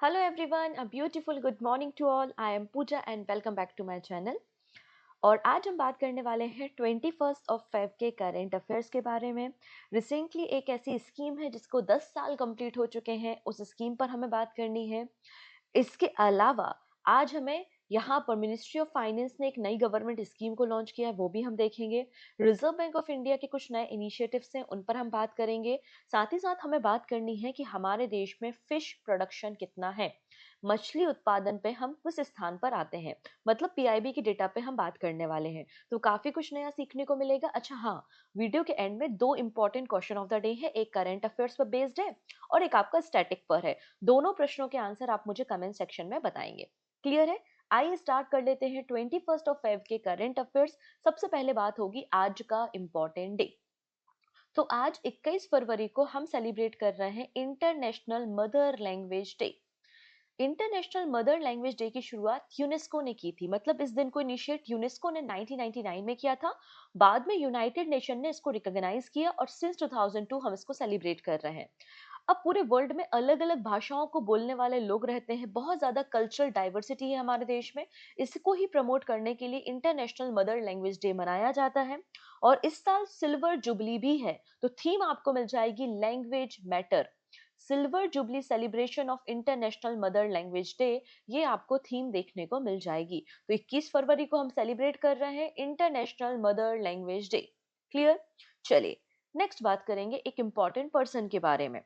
Hello everyone, a beautiful good morning to all. I am Pooja and welcome back to my channel. और आज हम बात करने वाले हैं 21 के करंट अफेयर्स के बारे में। रिसेंटली एक ऐसी स्कीम है जिसको 10 साल कंप्लीट हो चुके हैं, उस स्कीम पर हमें बात करनी है। इसके अलावा आज हमें यहाँ पर मिनिस्ट्री ऑफ फाइनेंस ने एक नई गवर्नमेंट स्कीम को लॉन्च किया है, वो भी हम देखेंगे। रिजर्व बैंक ऑफ इंडिया के कुछ नए इनिशिएटिव्स हैं, उन पर हम बात करेंगे। साथ ही साथ हमें बात करनी है कि हमारे देश में फिश प्रोडक्शन कितना है, मछली उत्पादन पे हम किस स्थान पर आते हैं, मतलब पीआईबी की डेटा पे हम बात करने वाले हैं। तो काफी कुछ नया सीखने को मिलेगा। अच्छा हाँ, वीडियो के एंड में दो important question of the day है, एक करंट अफेयर्स पर बेस्ड है और एक आपका स्टैटिक पर है। दोनों प्रश्नों के आंसर आप मुझे कमेंट सेक्शन में बताएंगे। क्लियर है? आइए स्टार्ट कर लेते हैं 21 के करंट अफेयर्स। सबसे पहले बात होगी आज का इंपॉर्टेंट डे। तो आज 21 फरवरी को हम सेलिब्रेट कर रहे हैं international mother language day. International mother language day की शुरुआत यूनेस्को ने की थी, मतलब इस दिन को इनिशिएट यूनेस्को ने 1999 में किया था। बाद में यूनाइटेड नेशन ने इसको रिकॉग्नाइज किया और सिंस 2002 हम इसको सेलिब्रेट कर रहे हैं। अब पूरे वर्ल्ड में अलग अलग भाषाओं को बोलने वाले लोग रहते हैं, बहुत ज्यादा कल्चरल डाइवर्सिटी है हमारे देश में। इसको ही प्रमोट करने के लिए इंटरनेशनल मदर लैंग्वेज डे मनाया जाता है। और इस साल सिल्वर जुबली भी है, तो थीम आपको मिल जाएगी language matter. Silver jubilee celebration of international mother language day, ये आपको थीम देखने को मिल जाएगी। तो 21 फरवरी को हम सेलिब्रेट कर रहे हैं international mother language day. Clear? चलिए नेक्स्ट बात करेंगे एक इंपॉर्टेंट पर्सन के बारे में।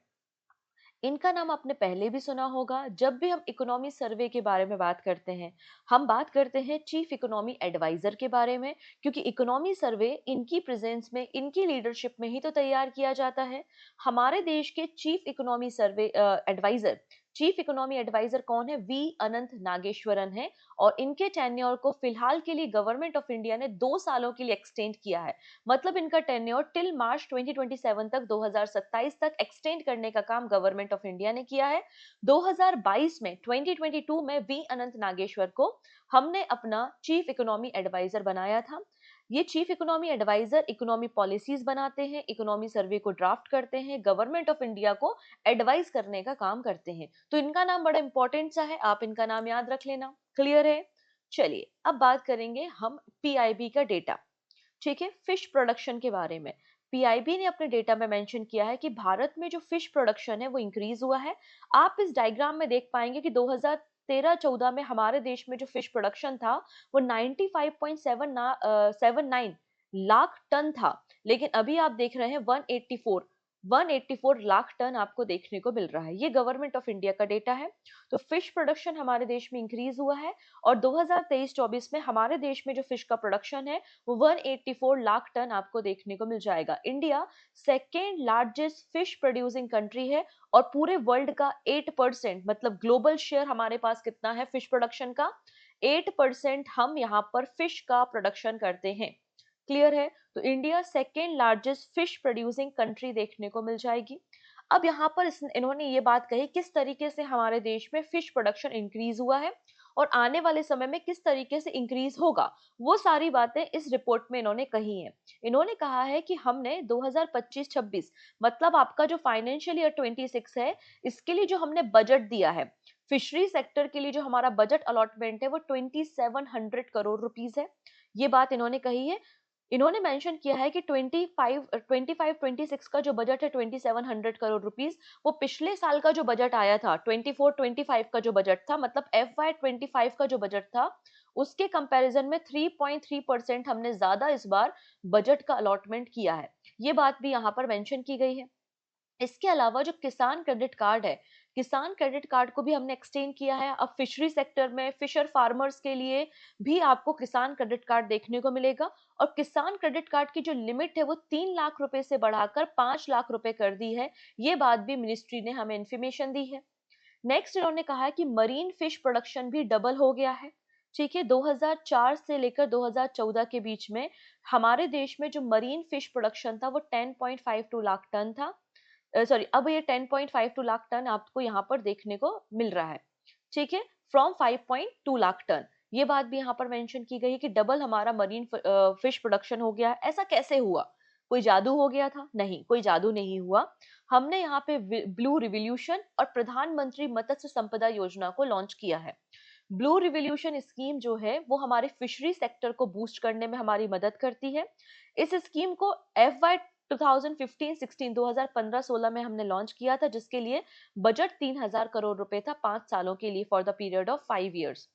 इनका नाम आपने पहले भी सुना होगा। जब भी हम इकोनॉमी सर्वे के बारे में बात करते हैं, हम बात करते हैं चीफ इकोनॉमी एडवाइजर के बारे में, क्योंकि इकोनॉमी सर्वे इनकी प्रेजेंस में, इनकी लीडरशिप में ही तो तैयार किया जाता है। हमारे देश के चीफ इकोनॉमी एडवाइजर कौन है? वी अनंत नागेश्वरन है। और इनके टेन्योर को फिलहाल के लिए गवर्नमेंट ऑफ इंडिया ने 2 सालों के लिए एक्सटेंड किया है। मतलब इनका टेन्योर टिल मार्च 2027 तक, 2027 तक एक्सटेंड करने का काम गवर्नमेंट ऑफ इंडिया ने किया है। 2022 में 2022 में वी अनंत नागेश्वर को हमने अपना चीफ इकोनॉमी एडवाइजर बनाया था। ये chief economy adviser economy policies बनाते हैं, इकोनॉमी सर्वे को ड्राफ्ट करते हैं, गवर्नमेंट ऑफ इंडिया को एडवाइस करने का काम करते हैं। तो इनका नाम बड़ा इंपॉर्टेंट सा है, आप इनका नाम याद रख लेना। क्लियर है? चलिए अब बात करेंगे हम पीआईबी का डेटा। ठीक है, फिश प्रोडक्शन के बारे में। पीआईबी ने अपने डेटा में मेंशन किया है कि भारत में जो फिश प्रोडक्शन है वो इंक्रीज हुआ है। आप इस डायग्राम में देख पाएंगे कि 2013-14 में हमारे देश में जो फिश प्रोडक्शन था वो 95.79 लाख टन था। लेकिन अभी आप देख रहे हैं 184 लाख टन आपको देखने को मिल रहा है। ये गवर्नमेंट ऑफ इंडिया का डेटा है। तो फिश प्रोडक्शन हमारे देश में इंक्रीज हुआ है। और 2023-24 में हमारे देश में जो फिश का प्रोडक्शन है वो 184 लाख टन आपको देखने को मिल जाएगा। India second largest fish producing country है। और पूरे वर्ल्ड का 8%, मतलब ग्लोबल शेयर हमारे पास कितना है फिश प्रोडक्शन का? 8% हम यहाँ पर फिश का प्रोडक्शन करते हैं। क्लियर है? तो India second largest fish producing country देखने को मिल जाएगी। अब यहाँ पर इन्होंने ये बात कही किस तरीके से हमारे देश में फिश प्रोडक्शन इंक्रीज हुआ है और आने वाले समय में किस तरीके से इंक्रीज होगा, वो सारी बातें इस रिपोर्ट में इन्होंने कही हैं। इन्होंने कहा है कि हमने 2025-26, मतलब आपका जो फाइनेंशियल ईयर 26 है, इसके लिए जो हमने बजट दिया है, फिशरी सेक्टर के लिए जो हमारा बजट अलॉटमेंट है वो 2700 करोड़ रुपीज है। ये बात इन्होंने कही है। इन्होंने मेंशन किया है कि 25-26 का जो बजट है 2700 करोड़ रुपीज, वो पिछले साल का जो बजट आया था 24-25 का जो बजट था, मतलब FY25 का जो बजट था, उसके कंपैरिजन में 3.3% हमने ज्यादा इस बार बजट का अलॉटमेंट किया है। ये बात भी यहाँ पर मेंशन की गई है। इसके अलावा जो किसान क्रेडिट कार्ड है, किसान क्रेडिट कार्ड को भी हमने एक्सटेंड किया है। अब फिशरी सेक्टर में फिशर फार्मर्स के लिए भी आपको किसान क्रेडिट कार्ड देखने को मिलेगा। और किसान क्रेडिट कार्ड की जो लिमिट है वो 3 लाख रुपए से बढ़ाकर 5 लाख रुपए कर दी है। ये बात भी मिनिस्ट्री ने हमें इंफॉर्मेशन दी है। नेक्स्ट इन्होंने कहा है कि मरीन फिश प्रोडक्शन भी डबल हो गया है। ठीक है, 2004 से लेकर 2014 के बीच में हमारे देश में जो मरीन फिश प्रोडक्शन था वो 10.52 लाख टन था। सॉरी, अब ये 10.52 लाख टन आपको यहाँ पर देखने को मिल रहा है। ठीक है, फ्रॉम 5.2 लाख टन। ये बात भी यहाँ पर मेंशन की गई है कि डबल हमारा मरीन फिश प्रोडक्शन हो गया है। ऐसा कैसे हुआ? कोई जादू हो गया था? नहीं, कोई जादू नहीं हुआ। हमने यहाँ पे ब्लू रिवॉल्यूशन और प्रधानमंत्री मत्स्य संपदा योजना को लॉन्च किया है। ब्लू रिवॉल्यूशन स्कीम जो है वो हमारे फिशरी सेक्टर को बूस्ट करने में हमारी मदद करती है। इस स्कीम को FY 2015-16 2015-16 में हमने लॉन्च किया था, जिसके लिए बजट 3000 करोड़ रुपए था 5 सालों के लिए, for the period of 5 years.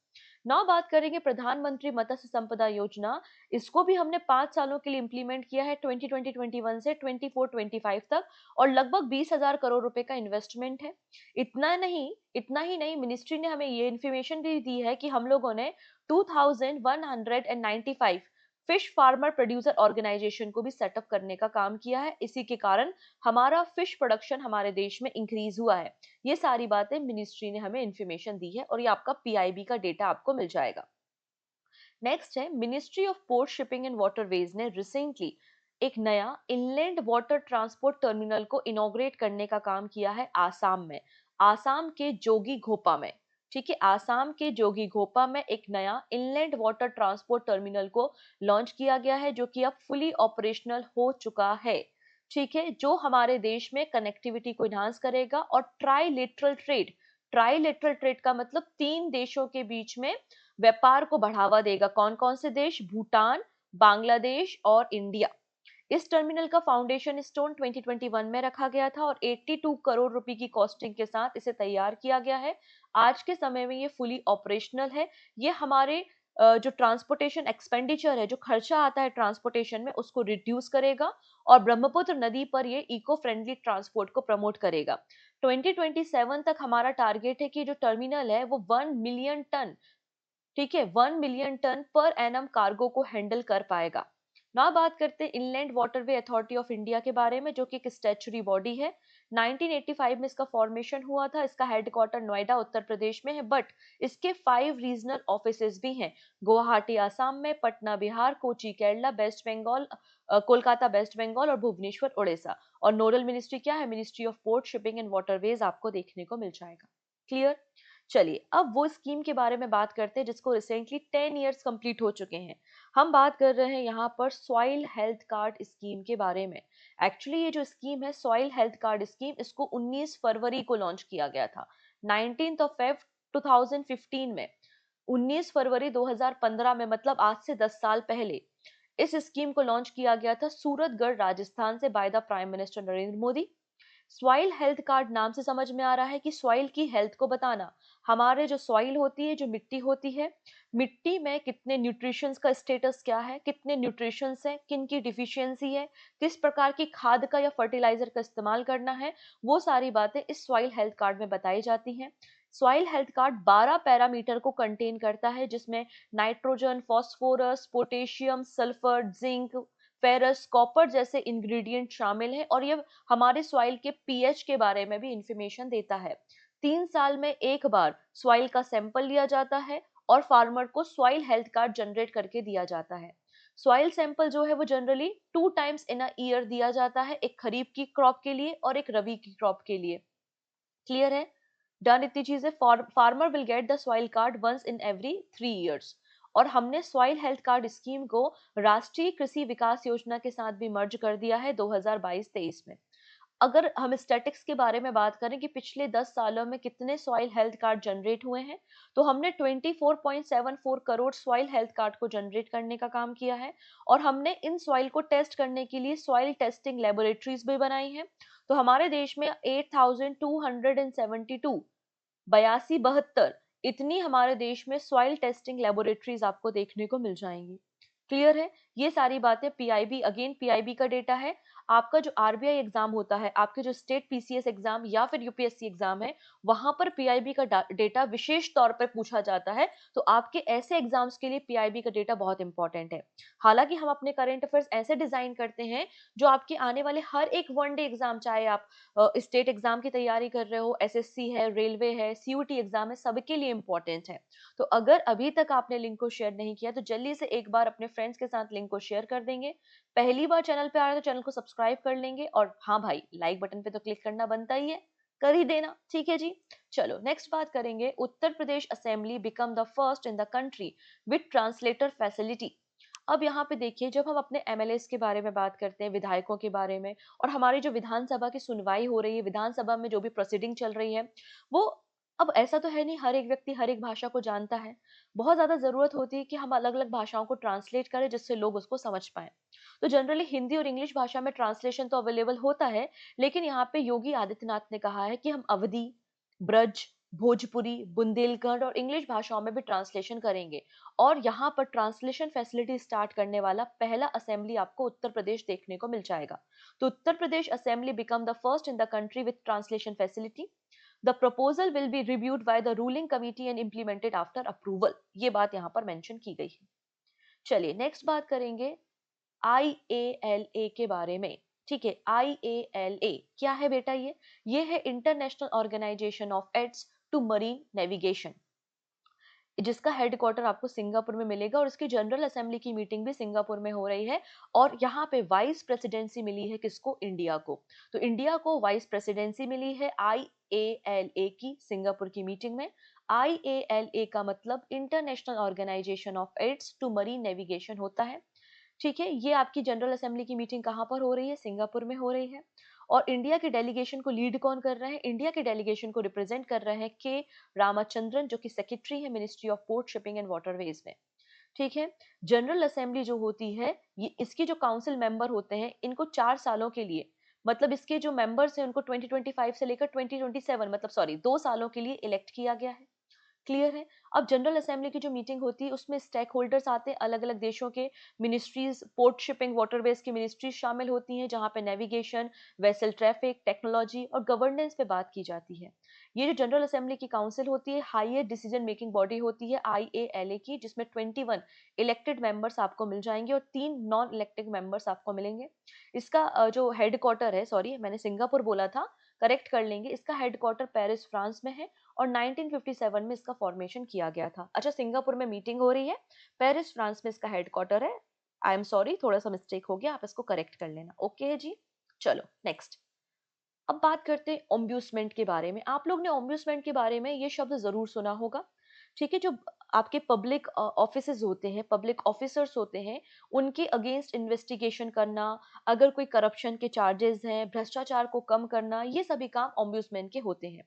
Now बात करेंगे प्रधानमंत्री मत्स्य संपदा योजना। इसको भी हमने 5 सालों के लिए इंप्लीमेंट किया है, 2020-21 से 24-25 तक, और लगभग 20,000 करोड़ रुपए का इन्वेस्टमेंट है। इतना ही नहीं, मिनिस्ट्री ने हमें ये इन्फॉर्मेशन भी दी है कि हम लोगों ने 2195 फिश फार्मर प्रोड्यूसर ऑर्गेनाइजेशन को भी सेटअप करने का काम किया है। इसी के कारण हमारा फिश प्रोडक्शन हमारे देश में इंक्रीज हुआ है। ये सारी बातें मिनिस्ट्री ने हमें इंफॉर्मेशन दी है, और ये आपका PIB का डेटा आपको मिल जाएगा। नेक्स्ट है, ministry of port shipping and waterways ने रिसेंटली एक नया इनलैंड वाटर ट्रांसपोर्ट टर्मिनल को इनॉग्रेट करने का काम किया है आसाम में, आसाम के जोगीघोपा में। ठीक है, आसाम के जोगीघोपा में एक नया इनलैंड वाटर ट्रांसपोर्ट टर्मिनल को लॉन्च किया गया है, जो कि अब फुली ऑपरेशनल हो चुका है। ठीक है, जो हमारे देश में कनेक्टिविटी को इन्हांस करेगा, और ट्राइलेटरल ट्रेड का मतलब 3 देशों के बीच में व्यापार को बढ़ावा देगा। कौन कौन से देश? भूटान, बांग्लादेश और इंडिया। इस टर्मिनल का फाउंडेशन स्टोन 2021 में रखा गया था, और 82 करोड़ रुपए की कॉस्टिंग के साथ इसे तैयार किया गया है। आज के समय में ये फुली ऑपरेशनल है। ये हमारे जो ट्रांसपोर्टेशन एक्सपेंडिचर है, जो खर्चा आता है ट्रांसपोर्टेशन में, उसको रिड्यूस करेगा, और ब्रह्मपुत्र नदी पर ये इको फ्रेंडली ट्रांसपोर्ट को प्रमोट करेगा। 2027 तक हमारा टारगेट है कि जो टर्मिनल है वो 1 मिलियन टन, ठीक है, 1 million tonne per annum cargo को हैंडल कर पाएगा। ना बात करते हैं inland waterway authority of India के बारे में, जो कि एक स्टैच्यूटरी बॉडी है। 1985 में इसका फॉर्मेशन हुआ था। इसका हेडक्वार्टर नोएडा उत्तर प्रदेश में है, बट इसके 5 रीजनल ऑफिसेज भी हैं। गुवाहाटी आसाम में, पटना बिहार, कोची केरला, वेस्ट बंगाल, कोलकाता वेस्ट बंगाल, और भुवनेश्वर उड़ीसा। और नोडल मिनिस्ट्री क्या है? Ministry of port shipping and waterways आपको देखने को मिल जाएगा। क्लियर? चलिए, अब वो स्कीम के बारे में बात करते हैं जिसको रिसेंटली 10 इयर्स कंप्लीट हो चुके हैं। हम बात कर रहे हैं यहाँ पर सॉइल हेल्थ कार्ड स्कीम के बारे में। एक्चुअली ये जो स्कीम है सॉइल हेल्थ कार्ड स्कीम, इसको 19 फरवरी को लॉन्च किया गया था, 19 फेब 2015 में। 19 फरवरी 2015 में, मतलब आज से 10 साल पहले, इस स्कीम को लॉन्च किया गया था सूरतगढ़ राजस्थान से, by the prime minister Narendra Modi. Soil health card नाम से समझ में आ रहा है कि सॉइल की हेल्थ को बताना। हमारे जो सॉइल होती है, जो मिट्टी होती है, मिट्टी में कितने न्यूट्रिशंस का स्टेटस क्या है, कितने न्यूट्रिशंस है, किन की डिफिशियंसी है, किस प्रकार की खाद का या फर्टिलाइजर का इस्तेमाल करना है, वो सारी बातें इस सॉइल हेल्थ कार्ड में बताई जाती हैं। सॉइल हेल्थ कार्ड 12 पैरामीटर को कंटेन करता है, जिसमें nitrogen, phosphorus, potassium, sulphur, zinc, ferrous, copper जैसे इंग्रेडिएंट शामिल है, और ये हमारे सॉइल के पीएच के बारे में भी इंफॉर्मेशन देता है। 3 साल में एक बार सॉइल का सैंपल लिया जाता है, और फार्मर को सॉइल हेल्थ कार्ड जनरेट करके दिया जाता है। सॉइल सैंपल जो है वो generally 2 times in a year दिया जाता है, एक खरीफ की क्रॉप के लिए और एक रबी की क्रॉप के लिए। क्लियर है? डन इतनी चीजें। Farmer will get the soil card once in every 3 years. और हमने सॉइल हेल्थ कार्ड स्कीम को राष्ट्रीय कृषि विकास योजना के साथ भी मर्ज कर दिया है 2022-23 में। अगर हम स्टैटिक्स के बारे में बात करें कि पिछले 10 सालों में कितने सॉइल हेल्थ कार्ड जनरेट हुए हैं, तो हमने 24.74 करोड़ सॉइल हेल्थ कार्ड को जनरेट करने का काम किया है। और हमने इन सॉइल को टेस्ट करने के लिए सॉइल टेस्टिंग लेबोरेटरीज भी बनाई हैं। तो हमारे देश में 8272 8272 इतनी हमारे देश में सॉइल टेस्टिंग लेबोरेटरीज आपको देखने को मिल जाएंगी। क्लियर है? ये सारी बातें पीआईबी, अगेन पीआईबी का डेटा है। आपका जो आरबीआई एग्जाम होता है, आपके जो स्टेट पीसीएस एग्जाम या फिर यूपीएससी एग्जाम है, वहां पर पीआईबी का डेटा विशेष तौर पर पूछा जाता है। तो आपके ऐसे एग्जाम्स के लिए पीआईबी का डेटा बहुत इंपॉर्टेंट है। हालांकि हम अपने करंट अफेयर्स ऐसे डिजाइन करते हैं जो आपके आने वाले हर एक वनडे एग्जाम, चाहे आप स्टेट एग्जाम की तैयारी कर रहे हो, एसएससी है, रेलवे है, सीयूटी एग्जाम है, सबके लिए इंपॉर्टेंट है। तो अगर अभी तक आपने लिंक को शेयर नहीं किया तो जल्दी से एक बार अपने फ्रेंड्स के साथ लिंक को शेयर कर देंगे। पहली बार चैनल पे आ रहे हैं तो चैनल को सब्सक्राइब कर लेंगे, और हाँ भाई, लाइक बटन पे तो क्लिक करना बनता ही है, कर ही देना। ठीक है जी। चलो नेक्स्ट बात करेंगे, Uttar Pradesh assembly become the first in the country with translator facility. अब यहाँ पे देखिए, जब हम अपने एमएलएस के बारे में बात करते हैं, विधायकों के बारे में, और हमारी जो विधानसभा की सुनवाई हो रही है, विधानसभा में जो भी प्रोसीडिंग चल रही है, वो अब ऐसा तो है नहीं हर एक व्यक्ति हर एक भाषा को जानता है। बहुत ज़्यादा ज़रूरत होती है कि हम अलग-अलग भाषाओं को ट्रांसलेट करें जिससे लोग उसको समझ पाएँ। तो जनरली हिंदी और इंग्लिश भाषा में ट्रांसलेशन तो अवेलेबल होता है, लेकिन यहाँ पे योगी आदित्यनाथ ने कहा है कि हम अवधी, ब्रज, भोजपुरी, बुंदेलखंड और इंग्लिश भाषाओं में भी ट्रांसलेशन करेंगे। और यहाँ पर ट्रांसलेशन फैसिलिटी स्टार्ट करने वाला पहला असेंबली आपको उत्तर प्रदेश देखने को मिल जाएगा। तो Uttar Pradesh assembly become the first in the country with translation facility. The proposal will be reviewed by the ruling committee and implemented after approval. ये बात यहाँ पर मेंशन की गई है। चलिए नेक्स्ट बात करेंगे IALA के बारे में। ठीक है, IALA क्या है बेटा? ये है international organisation of ads to marine navigation, जिसका हेडक्वार्टर आपको सिंगापुर में मिलेगा, और इसकी जनरल असेंबली की मीटिंग भी सिंगापुर में हो रही है। और यहाँ पे वाइस प्रेसिडेंसी मिली है किसको? इंडिया को। तो इंडिया को वाइस प्रेसिडेंसी मिली है IALA की सिंगापुर की मीटिंग में। IALA का मतलब international organisation of ads to marine navigation होता है। ठीक है, ये आपकी जनरल असेंबली की मीटिंग कहाँ पर हो रही है? सिंगापुर में हो रही है। और इंडिया के डेलीगेशन को लीड कौन कर रहे हैं? इंडिया के डेलीगेशन को रिप्रेजेंट कर रहे हैं के रामाचंद्रन, जो कि सेक्रेटरी है ministry of port, shipping and waterways में। ठीक है, जनरल असेंबली जो होती है, ये इसकी जो काउंसिल मेंबर होते हैं, इनको 4 सालों के लिए, मतलब इसके जो मेंबर्स हैं उनको 2025 से लेकर 2027, मतलब सॉरी 2 सालों के लिए इलेक्ट किया गया है। क्लियर है? अब जनरल असेंबली की जो मीटिंग होती है उसमें स्टेक होल्डर्स आते हैं, अलग-अलग देशों के मिनिस्ट्रीज, पोर्ट, शिपिंग, वाटरवेज की मिनिस्ट्रीज शामिल होती हैं, जहाँ पे नेविगेशन, वेसल ट्रैफिक, टेक्नोलॉजी और गवर्नेंस पे बात की जाती है। ये जो जनरल असेंबली की काउंसिल होती है, हाईएस्ट डिसीजन मेकिंग बॉडी होती है IALA की, जिसमें 21 इलेक्टेड मेंबर्स आपको मिल जाएंगे और 3 नॉन इलेक्टेड मेंबर्स आपको मिलेंगे। इसका जो हेडक्वार्टर है, सॉरी मैंने सिंगापुर बोला था, करेक्ट कर लेंगे, इसका हेडक्वार्टर पेरिस फ्रांस में है और 1957 में इसका फॉर्मेशन किया गया था। अच्छा, सिंगापुर में मीटिंग हो रही है, पेरिस फ्रांस में इसका हेडक्वार्टर है। आई एम सॉरी, थोड़ा सा मिस्टेक हो गया, आप इसको करेक्ट कर लेना। ओके है जी। चलो नेक्स्ट, अब बात करते हैं ओम्ब्यूसमेंट के बारे में। आप लोग ने ओम्ब्यूसमेंट के बारे में ये शब्द जरूर सुना होगा। ठीक है, जो आपके पब्लिक ऑफिसेज होते हैं, पब्लिक ऑफिसर्स होते हैं, उनके अगेंस्ट इन्वेस्टिगेशन करना, अगर कोई करप्शन के चार्जेस हैं, भ्रष्टाचार को कम करना, ये सभी काम ओम्ब्यूसमेंट के होते हैं।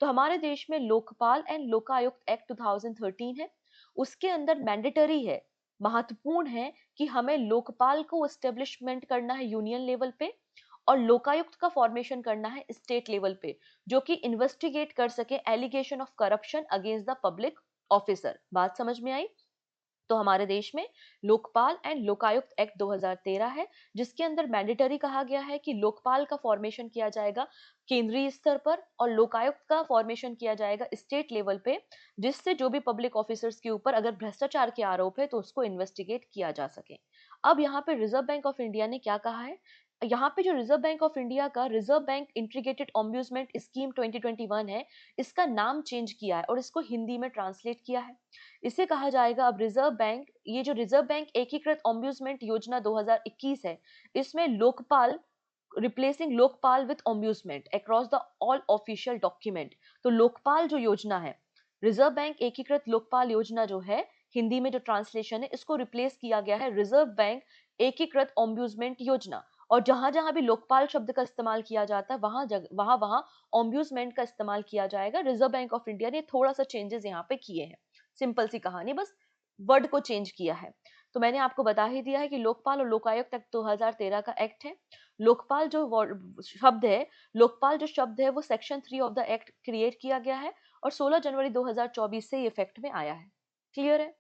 तो हमारे देश में लोकपाल एंड लोकायुक्त एक्ट 2013 है। उसके अंदर मैंडेटरी है, महत्वपूर्ण है कि हमें लोकपाल को एस्टेब्लिशमेंट करना है यूनियन लेवल पे, और लोकायुक्त का फॉर्मेशन करना है स्टेट लेवल पे, जो कि इन्वेस्टिगेट कर सके allegation of corruption against the public officer. बात समझ में आई? तो हमारे देश में लोकपाल एंड लोकायुक्त एक्ट 2013 है, जिसके अंदर मैंडेटरी कहा गया है कि लोकपाल का फॉर्मेशन किया जाएगा केंद्रीय स्तर पर और लोकायुक्त का फॉर्मेशन किया जाएगा स्टेट लेवल पे, जिससे जो भी पब्लिक ऑफिसर्स के ऊपर अगर भ्रष्टाचार के आरोप है तो उसको इन्वेस्टिगेट किया जा सके। अब यहाँ पे रिजर्व बैंक ऑफ इंडिया ने क्या कहा है? यहाँ पे जो रिजर्व बैंक ऑफ इंडिया का रिजर्व बैंक इंटीग्रेटेड ऑम्ब्यूसमेंट स्कीम 2021 है, इसका नाम चेंज किया है और इसको हिंदी में ट्रांसलेट किया है। इसे कहा जाएगा अब रिजर्व बैंक, ये जो रिजर्व बैंक एकीकृत ऑम्ब्यूसमेंट योजना 2021 है, इसमें Lokpal, replacing Lokpal with ombudsman across the all official document. तो लोकपाल जो योजना है, रिजर्व बैंक एकीकृत लोकपाल योजना जो है, हिंदी में जो ट्रांसलेशन है, इसको रिप्लेस किया गया है रिजर्व बैंक एकीकृत ऑम्ब्यूसमेंट योजना। और जहां जहां भी लोकपाल शब्द का इस्तेमाल किया जाता है, वहां वहां ऑम्ब्यूसमेंट का इस्तेमाल किया जाएगा। रिजर्व बैंक ऑफ इंडिया ने थोड़ा सा चेंजेस यहाँ पे किए हैं, सिंपल सी कहानी, बस वर्ड को चेंज किया है। तो मैंने आपको बता ही दिया है कि लोकपाल और लोकायुक्त एक्ट 2013 का एक्ट है। लोकपाल जो शब्द है, लोकपाल जो शब्द है वो section 3 of the act create किया गया है और 16 जनवरी 2024 से ये इफेक्ट में आया है। क्लियर है?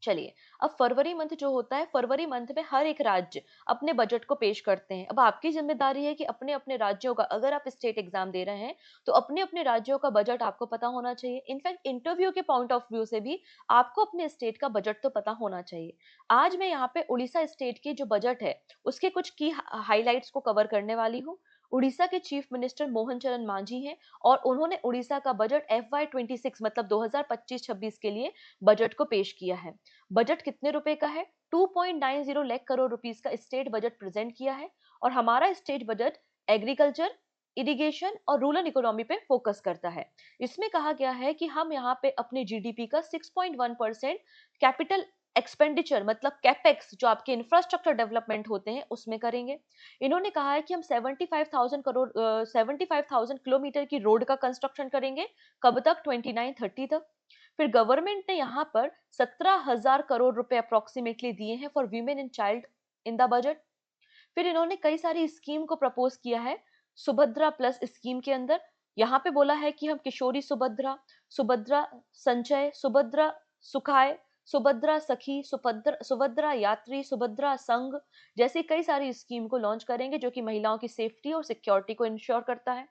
चलिए, अब फरवरी मंथ जो होता है, फरवरी मंथ में हर एक राज्य अपने बजट को पेश करते हैं। अब आपकी जिम्मेदारी है कि अपने अपने राज्यों का, अगर आप स्टेट एग्जाम दे रहे हैं तो अपने अपने राज्यों का बजट आपको पता होना चाहिए। इनफैक्ट इंटरव्यू के पॉइंट ऑफ व्यू से भी आपको अपने स्टेट का बजट तो पता होना चाहिए। आज मैं यहाँ पे उड़ीसा स्टेट की जो बजट है उसके कुछ की हाईलाइट्स को कवर करने वाली हूँ। उड़ीसा के चीफ मिनिस्टर मोहन चरण मांझी हैं और उन्होंने उड़ीसा का बजट FY26 मतलब 2025-26 के लिए बजट को पेश किया है। बजट कितने रुपए का है? 2.90 लाख करोड़ रुपीस का स्टेट बजट प्रेजेंट किया है। और हमारा स्टेट बजट एग्रीकल्चर, इरिगेशन और रूरल इकोनॉमी पे फोकस करता है। इसमें कहा गया है कि हम यहाँ पे अपने जीडीपी का 6.1% कैपिटल एक्सपेंडिचर मतलब कैपेक्स जो आपके इंफ्रास्ट्रक्चर डेवलपमेंट होते हैं उसमें करेंगे। इन्होंने कहा है कि हम 75,000 करोड़ 75,000 किलोमीटर की रोड का कंस्ट्रक्शन करेंगे। कब तक? 29-30 तक। फिर गवर्नमेंट ने यहाँ पर 17,000 करोड़ रुपए अप्रोक्सीमेटली दिए हैं for women and child in the budget. फिर इन्होंने कई सारी स्कीम को प्रपोज किया है सुभद्रा प्लस स्कीम के अंदर। यहाँ पे बोला है कि हम किशोरी सुभद्रा, सुभद्रा संचय, सुभद्रा सुखाय, सुभद्रा सखी, सुभद्रा यात्री, सुभद्रा संघ जैसी कई सारी स्कीम को लॉन्च करेंगे जो कि महिलाओं की सेफ्टी और सिक्योरिटी को इंश्योर करता है।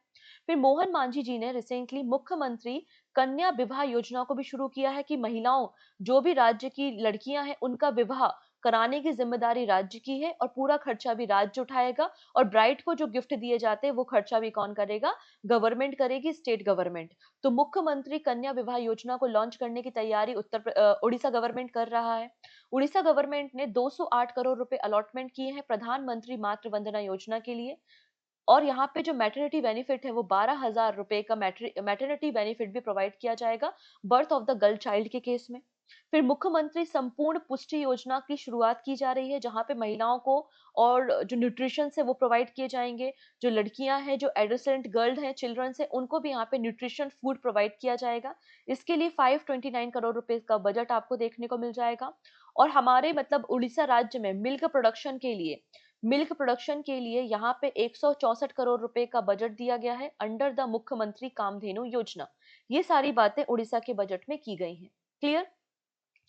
फिर मोहन मांझी जी ने रिसेंटली मुख्यमंत्री कन्या विवाह योजना को भी शुरू किया है कि महिलाओं, जो भी राज्य की लड़कियां हैं, उनका विवाह कराने की जिम्मेदारी राज्य की है और पूरा खर्चा भी राज्य उठाएगा। और ब्राइड को जो गिफ्ट दिए जाते हैं वो खर्चा भी कौन करेगा? गवर्नमेंट करेगी, स्टेट गवर्नमेंट। तो मुख्यमंत्री कन्या विवाह योजना को लॉन्च करने की तैयारी उड़ीसा गवर्नमेंट कर रहा है। उड़ीसा गवर्नमेंट ने 208 करोड़ रुपए अलॉटमेंट किए हैं प्रधानमंत्री मातृ वंदना योजना के लिए। और यहाँ पे जो मैटरनिटी बेनिफिट है वो 12,000 रुपए का मैटरनिटी बेनिफिट भी प्रोवाइड किया जाएगा birth of the girl child के केस में। फिर मुख्यमंत्री संपूर्ण पुष्टि योजना की शुरुआत की जा रही है जहां पे महिलाओं को और जो न्यूट्रिशन है वो प्रोवाइड किए जाएंगे। जो लड़कियां हैं, जो एडोलेसेंट गर्ल हैं, चिल्ड्रंस हैं, उनको भी यहाँ पे न्यूट्रिशन फूड प्रोवाइड किया जाएगा। इसके लिए 529 करोड़ रुपए का बजट आपको देखने को मिल जाएगा। और हमारे मतलब उड़ीसा राज्य में मिल्क प्रोडक्शन के लिए यहाँ पे 164 करोड़ रुपए का बजट दिया गया है अंडर द मुख्यमंत्री कामधेनु योजना। ये सारी बातें उड़ीसा के बजट में की गई हैं। क्लियर?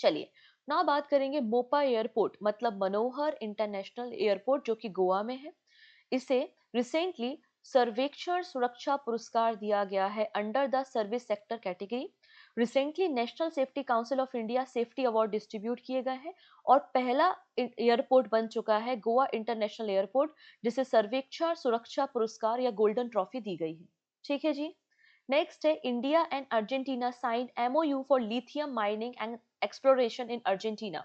चलिए ना बात करेंगे मोपा एयरपोर्ट मतलब मनोहर इंटरनेशनल एयरपोर्ट जो कि गोवा में है। इसे रिसेंटली सर्वेक्षण सुरक्षा पुरस्कार दिया गया है under the service sector category. Recently national safety council of India safety award distribute किए गए हैं और पहला एयरपोर्ट बन चुका है गोवा इंटरनेशनल एयरपोर्ट जिसे सर्वेक्षण सुरक्षा पुरस्कार या गोल्डन ट्रॉफी दी गई है। ठीक है जी। नेक्स्ट है India and Argentina sign MoU for lithium mining and exploration in Argentina.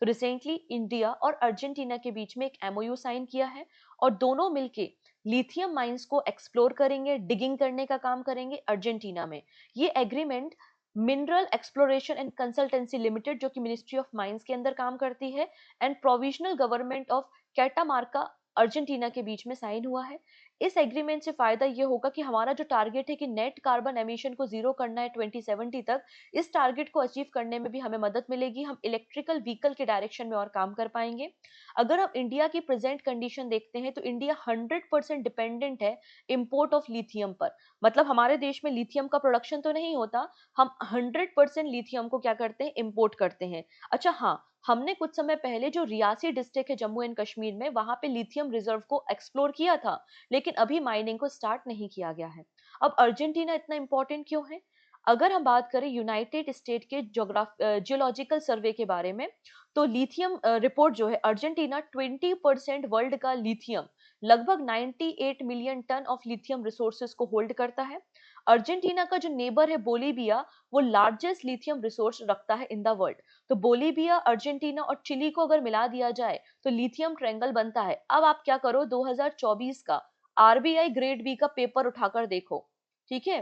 तो रिसेंटली इंडिया और अर्जेंटीना के बीच में एक एमओयू साइन किया है और दोनों मिलके लिथियम माइंस को एक्सप्लोर करेंगे, डिगिंग करने का काम करेंगे अर्जेंटीना में। ये agreement mineral exploration and consultancy limited जो कि मिनिस्ट्री ऑफ माइंस के अंदर काम करती है and provisional government of Catamarca Argentina के बीच में साइन हुआ है। इस एग्रीमेंट से फायदा ये होगा कि हमारा जो टारगेट है कि नेट कार्बन एमिशन को जीरो करना है 2070 तक, इस टारगेट को अचीव करने में भी हमें मदद मिलेगी। हम इलेक्ट्रिकल व्हीकल के डायरेक्शन में और काम कर पाएंगे। अगर हम इंडिया की प्रेजेंट कंडीशन देखते हैं तो इंडिया 100% डिपेंडेंट है इंपोर्ट ऑफ लिथियम पर। मतलब हमारे देश में लिथियम का प्रोडक्शन तो नहीं होता, हम 100% लिथियम को क्या करते हैं? इंपोर्ट करते हैं। अच्छा हाँ, हमने कुछ समय पहले जो रियासी डिस्ट्रिक्ट है जम्मू एंड कश्मीर में, वहां पे लिथियम रिजर्व को एक्सप्लोर किया था लेकिन अभी माइनिंग को स्टार्ट नहीं किया गया है। अब अर्जेंटीना इतना इंपॉर्टेंट क्यों है? अगर हम बात करें यूनाइटेड स्टेट के जियोलॉजिकल सर्वे के बारे में, तो लिथियम रिपोर्ट जो है अर्जेंटीना 20% वर्ल्ड का लिथियम, लगभग 98 million ton of lithium resources को होल्ड करता है। अर्जेंटीना का जो नेबर है बोलीविया, वो लार्जेस्ट लिथियम रिसोर्स रखता है इन द वर्ल्ड। तो बोलीविया, अर्जेंटीना और चिली को अगर मिला दिया जाए तो लिथियम ट्रायंगल बनता है। अब आप क्या करो, 2024 का आरबीआई ग्रेड बी का पेपर उठाकर देखो। ठीक है,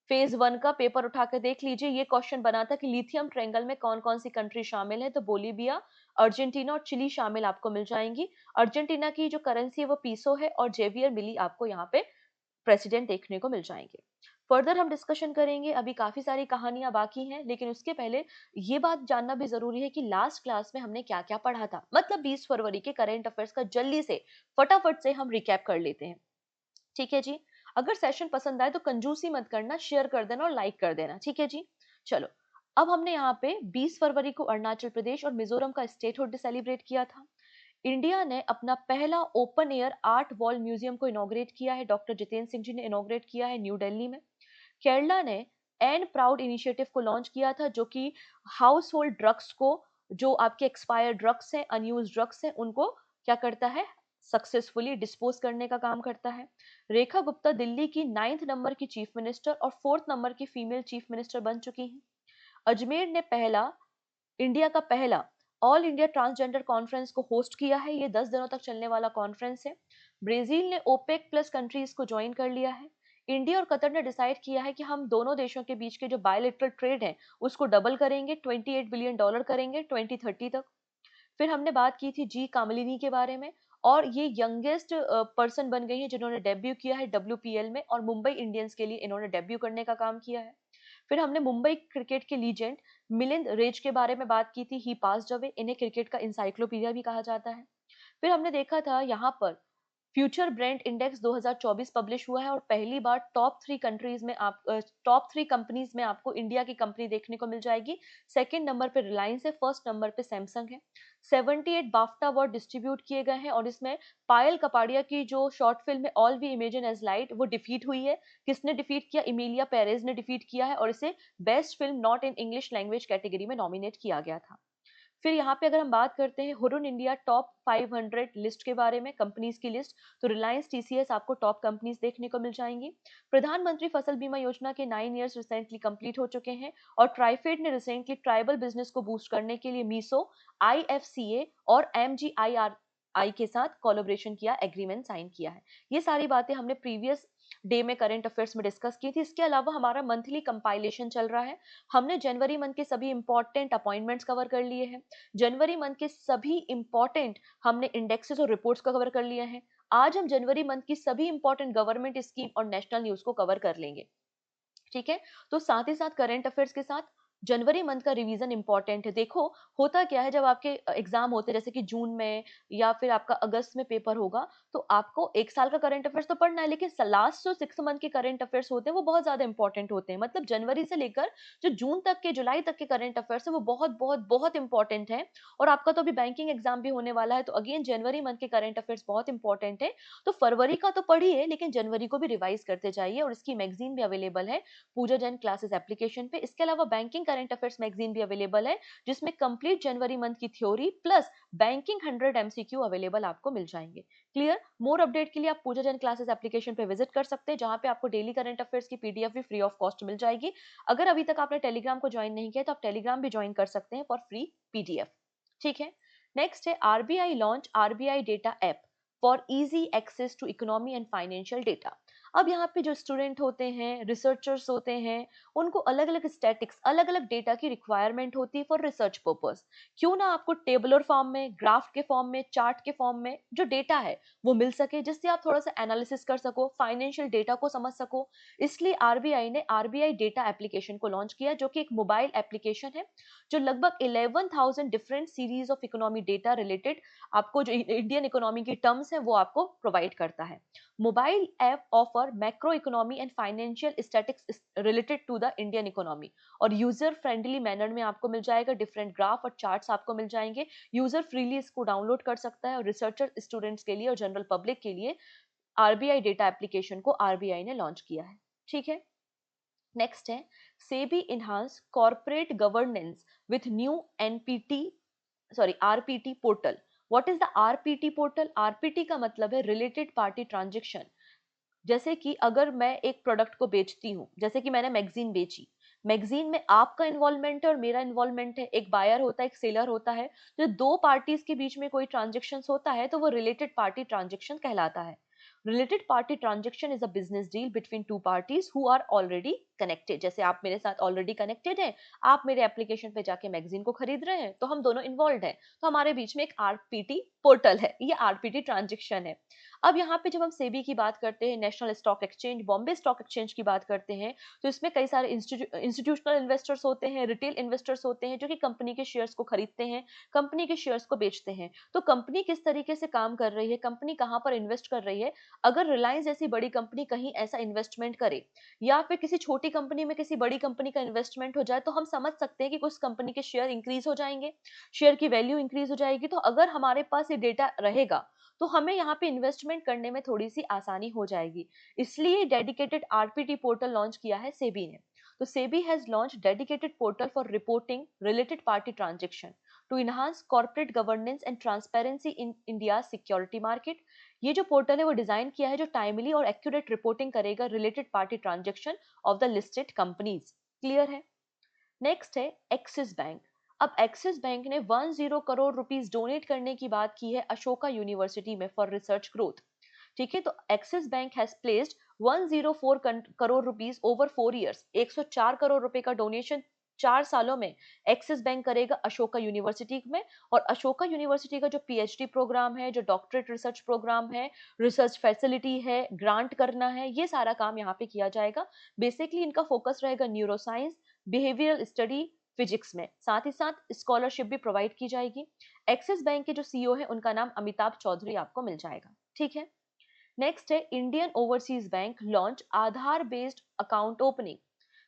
फेज 1 का पेपर उठा के देख लीजिए। ये क्वेश्चन बना था कि लिथियम ट्रायंगल में कौन कौन सी कंट्री शामिल है, तो बोलीविया, अर्जेंटीना और चिली शामिल आपको मिल जाएंगी। अर्जेंटीना की जो करेंसी है वो पीसो है और जेवियर मिली आपको यहाँ पे प्रेसिडेंट देखने को मिल जाएंगे। फर्दर हम डिस्कशन करेंगे, अभी काफी सारी कहानियां बाकी हैं, लेकिन उसके पहले ये बात जानना भी जरूरी है कि लास्ट क्लास में हमने क्या क्या पढ़ा था। मतलब 20 फरवरी के करंट अफेयर्स का जल्दी से फटाफट से हम रिकैप कर लेते हैं। ठीक है जी। अगर सेशन पसंद आए तो कंजूसी मत करना, शेयर कर देना और लाइक कर देना। ठीक है जी। चलो, अब हमने यहाँ पे 20 फरवरी को अरुणाचल प्रदेश और मिजोरम का स्टेटहुड सेलिब्रेट किया था। इंडिया ने अपना पहला open air art wall museum को इनॉग्रेट किया है, डॉक्टर जितेंद्र सिंह जी ने इनॉग्रेट किया है न्यू दिल्ली में। केरला ने एंड प्राउड इनिशिएटिव को लॉन्च किया था जो कि हाउस होल्ड ड्रग्स को, जो आपके एक्सपायर्ड ड्रग्स हैं, अनयूज ड्रग्स हैं, उनको क्या करता है? सक्सेसफुली डिस्पोज करने का काम करता है। रेखा गुप्ता दिल्ली की 9th नंबर की चीफ मिनिस्टर और 4th नंबर की फीमेल चीफ मिनिस्टर बन चुकी हैं। अजमेर ने इंडिया का पहला ऑल इंडिया ट्रांसजेंडर कॉन्फ्रेंस को होस्ट किया है। ये 10 दिनों तक चलने वाला कॉन्फ्रेंस है। ब्राजील ने ओपेक प्लस कंट्रीज को ज्वाइन कर लिया है। इंडिया और कतर ने डिसाइड किया है कि हम दोनों देशों के बीच के जो बायलैटरल ट्रेड है उसको डबल करेंगे, $28 बिलियन करेंगे 2030 तक। फिर हमने बात की थी जी कामलिनी के बारे में, और ये यंगेस्ट पर्सन बन गई है जिन्होंने डेब्यू किया है डब्ल्यूपीएल में, और मुंबई इंडियंस के लिए इन्होंने डेब्यू करने का काम किया है। फिर हमने मुंबई क्रिकेट के लीजेंड मिलिंद रेज के बारे में बात की थी, ही पास्ड अवे, इन्हें क्रिकेट का इंसाइक्लोपीडिया भी कहा जाता है। फिर हमने देखा था यहाँ पर फ्यूचर ब्रांड इंडेक्स 2024 पब्लिश हुआ है, और पहली बार टॉप थ्री कंपनीज में आपको इंडिया की कंपनी देखने को मिल जाएगी। सेकंड नंबर पे रिलायंस है, फर्स्ट नंबर पे सैमसंग है। 78 बाफ्टा अवार्ड डिस्ट्रीब्यूट किए गए हैं, और इसमें पायल कपाड़िया की जो शॉर्ट फिल्म है all we imagine as light वो डिफीट हुई है। किसने डिफीट किया? इमिलिया पेरेज ने डिफीट किया है, और इसे best film not in English language category में नॉमिनेट किया गया था। फिर यहाँ पे अगर हम बात करते हैं हुरुन इंडिया टॉप 500 लिस्ट के बारे में, कंपनीज की लिस्ट, तो रिलायंस टीसीएस आपको टॉप कंपनीज देखने को मिल जाएंगी। प्रधानमंत्री फसल बीमा योजना के 9 इयर्स रिसेंटली कंप्लीट हो चुके हैं, और ट्राइफेड ने रिसेंटली ट्राइबल बिजनेस को बूस्ट करने के लिए मीसो, आईएफसीए और एमजीआईआरआई के साथ कोलैबोरेशन किया, एग्रीमेंट साइन किया है। ये सारी बातें हमने प्रीवियस डे में करंट अफेयर्स में डिस्कस की थी। इसके अलावा हमारा मंथली कंपाइलेशन चल रहा है। हमने जनवरी मंथ के सभी इंपॉर्टेंट अपॉइंटमेंट्स कवर कर लिए हैं। जनवरी मंथ के सभी इंपॉर्टेंट हमने इंडेक्सेस और रिपोर्ट्स का कवर कर लिया है। आज हम जनवरी मंथ की सभी इंपॉर्टेंट गवर्नमेंट स्कीम और नेशनल न्यूज को कवर कर लेंगे। ठीक है, तो साथ ही साथ करंट अफेयर्स के साथ जनवरी मंथ का रिवीजन इंपॉर्टेंट है। देखो होता क्या है, जब आपके एग्जाम होते हैं जैसे कि जून में या फिर आपका अगस्त में पेपर होगा, तो आपको एक साल का करंट अफेयर्स तो पढ़ना है, लेकिन लास्ट जो 6 मंथ के करंट अफेयर्स होते हैं वो बहुत ज्यादा इंपॉर्टेंट होते हैं। मतलब जनवरी से लेकर जो जून तक के, जुलाई तक के करंट अफेयर्स है वो बहुत बहुत बहुत इंपॉर्टेंट है। और आपका तो अभी बैंकिंग एग्जाम भी होने वाला है, तो अगेन जनवरी मंथ के करंट अफेयर्स बहुत इंपॉर्टेंट है। तो फरवरी का तो पढ़िए, लेकिन जनवरी को भी रिवाइज करते जाइए, और इसकी मैगजीन भी अवेलेबल है पूजा जैन क्लासेस एप्लीकेशन पे। इसके अलावा बैंकिंग करंट अफेयर्स मैगजीन भी अवेलेबल है, जिसमें कंप्लीट जनवरी मंथ की theory plus banking 100 MCQ available आपको मिल जाएंगे। क्लियर? मोर अपडेट के लिए आप पूजा जैन क्लासेस एप्लीकेशन पे विजिट कर सकते हैं, जहां पे आपको डेली करंट अफेयर्स की पीडीएफ भी फ्री ऑफ कॉस्ट मिल जाएगी। अगर अभी तक आपने टेलीग्राम को ज्वाइन नहीं किया तो आप टेलीग्राम भी ज्वाइन कर सकते हैं फॉर फ्री पीडीएफ। ठीक है, नेक्स्ट है RBI launch RBI data app for easy access to economy and financial data. अब यहाँ पे जो स्टूडेंट होते हैं, रिसर्चर्स होते हैं, उनको अलग अलग स्टैटिक्स, अलग अलग डेटा की रिक्वायरमेंट होती है फॉर रिसर्च पर्पस। क्यों ना आपको टेबलर फॉर्म में, ग्राफ के फॉर्म में, चार्ट के फॉर्म में जो डेटा है वो मिल सके, जिससे आप थोड़ा सा एनालिसिस कर सको, फाइनेंशियल डेटा को समझ सको। इसलिए आरबीआई ने आरबीआई डेटा एप्लीकेशन को लॉन्च किया, जो कि एक मोबाइल एप्लीकेशन है, जो लगभग 11,000 different series of economy data related आपको, जो इंडियन इकोनॉमी की टर्म्स है वो आपको प्रोवाइड करता है। Mobile app offer macroeconomy and financial statistics related to the Indian economy, और यूजर फ्रेंडली मैनर में आपको मिल जाएगा, डिफरेंट ग्राफ और चार्ट्स आपको मिल जाएंगे। यूजर फ्रीली इसको डाउनलोड कर सकता है, और रिसर्चर स्टूडेंट्स के लिए और जनरल पब्लिक के लिए आरबीआई डेटा एप्लीकेशन को आरबीआई ने लॉन्च किया है। ठीक है, नेक्स्ट है SEBI enhance corporate governance with new NPT RPT portal. What is the RPT portal? RPT का मतलब है रिलेटेड पार्टी ट्रांजेक्शन। जैसे कि अगर मैं एक प्रोडक्ट को बेचती हूँ, जैसे कि मैंने मैगजीन बेची, मैगजीन में आपका इन्वॉल्वमेंट है और मेरा इन्वॉल्वमेंट है, एक बायर होता है, एक सेलर होता है। जो दो पार्टीज के बीच में कोई ट्रांजेक्शन होता है तो वो रिलेटेड पार्टी ट्रांजेक्शन कहलाता है। Related party transaction is a business deal between two parties who are already connected. जैसे आप मेरे साथ ऑलरेडी कनेक्टेड हैं, आप मेरे एप्लीकेशन पे जाके मैगजीन को खरीद रहे हैं, तो हम दोनों इन्वॉल्व हैं, तो हमारे बीच में एक आरपीटी पोर्टल है, ये आरपीटी ट्रांजेक्शन है। अब यहाँ पे जब हम सेबी की बात करते हैं, national stock exchange, Bombay stock exchange की बात करते हैं, तो इसमें कई सारे इंस्टीट्यूशनल इन्वेस्टर्स होते हैं, रिटेल इन्वेस्टर्स होते हैं, जो कि कंपनी के शेयर्स को खरीदते हैं, कंपनी के शेयर्स को बेचते हैं। तो कंपनी किस तरीके से काम कर रही है, कंपनी कहाँ पर इन्वेस्ट कर रही है, अगर रिलायंस जैसी बड़ी कंपनी कहीं ऐसा इन्वेस्टमेंट करे, या फिर किसी छोटी कंपनी में किसी बड़ी कंपनी का इन्वेस्टमेंट हो जाए, तो हम समझ सकते हैं कि उस कंपनी के शेयर इंक्रीज हो जाएंगे, शेयर की वैल्यू इंक्रीज हो जाएगी। तो अगर हमारे पास ये डेटा रहेगा तो हमें यहाँ पे इन्वेस्टमेंट करने में थोड़ी सी आसानी हो जाएगी। इसलिए डेडिकेटेड आरपीटी पोर्टल लॉन्च किया है सेबी ने। तो SEBI has launch dedicated portal for reporting related party transaction to enhance corporate governance and transparency in India security market. ये जो पोर्टल है वो डिजाइन किया है जो टाइमली और एक्यूरेट रिपोर्टिंग करेगा related party transaction of the listed companies. Clear है? नेक्स्ट है एक्सिस बैंक। अब एक्सिस बैंक ने 10 करोड़ रुपीस डोनेट करने की बात की है अशोका यूनिवर्सिटी में फॉर रिसर्च ग्रोथ। ठीक है, तो axis bank has placed 104 crore rupees over 4 years, 104 crore रुपए का डोनेशन 4 सालों में एक्सिस बैंक करेगा अशोका यूनिवर्सिटी में। और अशोका यूनिवर्सिटी का जो पीएचडी प्रोग्राम है, जो डॉक्टरेट रिसर्च प्रोग्राम है, रिसर्च फैसिलिटी है, ग्रांट करना है, ये सारा काम यहाँ पे किया जाएगा। बेसिकली इनका फोकस रहेगा न्यूरोसाइंस, बिहेवियरल स्टडी, फिजिक्स में। साथ ही साथ स्कॉलरशिप भी प्रोवाइड की जाएगी। एक्सिस बैंक के जो सीईओ है उनका नाम अमिताभ चौधरी आपको मिल जाएगा। ठीक है। नेक्स्ट है इंडियन ओवरसीज बैंक लॉन्च आधार बेस्ड अकाउंट ओपनिंग।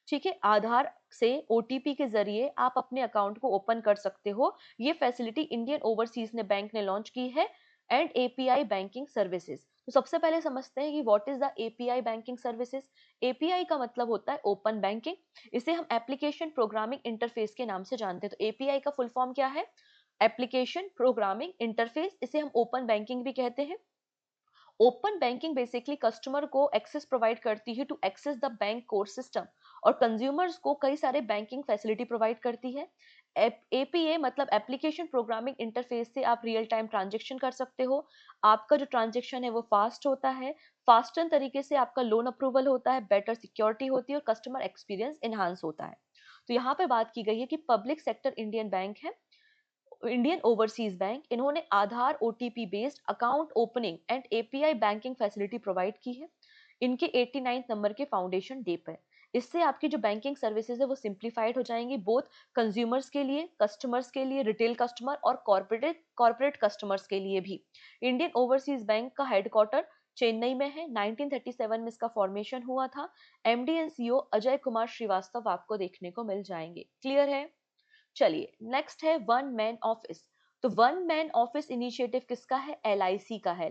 ठीक है, आधार से ओटीपी के जरिए आप अपने अकाउंट को ओपन कर सकते हो। ये फैसिलिटी इंडियन ओवरसीज ने बैंक ने लॉन्च की है। And API banking services. तो सबसे पहले समझते हैं कि what is the API banking services. API का मतलब होता है ओपन बैंकिंग। इसे हम एप्लीकेशन प्रोग्रामिंग इंटरफेस के नाम से जानते हैं। तो एपीआई का फुल फॉर्म क्या है? Application programming interface. इसे हम ओपन बैंकिंग भी कहते हैं। ओपन बैंकिंग बेसिकली कस्टमर को एक्सेस प्रोवाइड करती है to access the bank core system, और कंज्यूमर्स को कई सारे बैंकिंग फैसिलिटी प्रोवाइड करती है। एपीए मतलब एप्लीकेशन प्रोग्रामिंग इंटरफेस से आप रियल टाइम ट्रांजेक्शन कर सकते हो। आपका जो ट्रांजेक्शन है वो फास्ट होता है। फास्टन तरीके से आपका लोन अप्रूवल होता है, बेटर सिक्योरिटी होती है और कस्टमर एक्सपीरियंस इनहांस होता है। तो यहाँ पे बात की गई है कि पब्लिक सेक्टर इंडियन बैंक है, इंडियन ओवरसीज बैंक, इन्होंने Aadhaar OTP based account opening and API banking facility provide की है। इनके 89 नंबर के फाउंडेशन डे पर। इससे आपकी जो बैंकिंग सर्विसेज है वो सिंप्लीफाइड हो जाएंगी, बोथ कंज्यूमर्स के लिए, कस्टमर्स के लिए, रिटेल कस्टमर और कॉर्पोरेट कस्टमर्स के लिए भी। इंडियन ओवरसीज बैंक का हेडक्वार्टर चेन्नई में है। 1937 में इसका फॉर्मेशन हुआ था। MD and CEO Ajay Kumar Srivastava आपको देखने को मिल जाएंगे। क्लियर है? चलिए नेक्स्ट है वन मैन ऑफिस। तो वन मैन ऑफिस इनिशिएटिव किसका है? एलआईसी का है,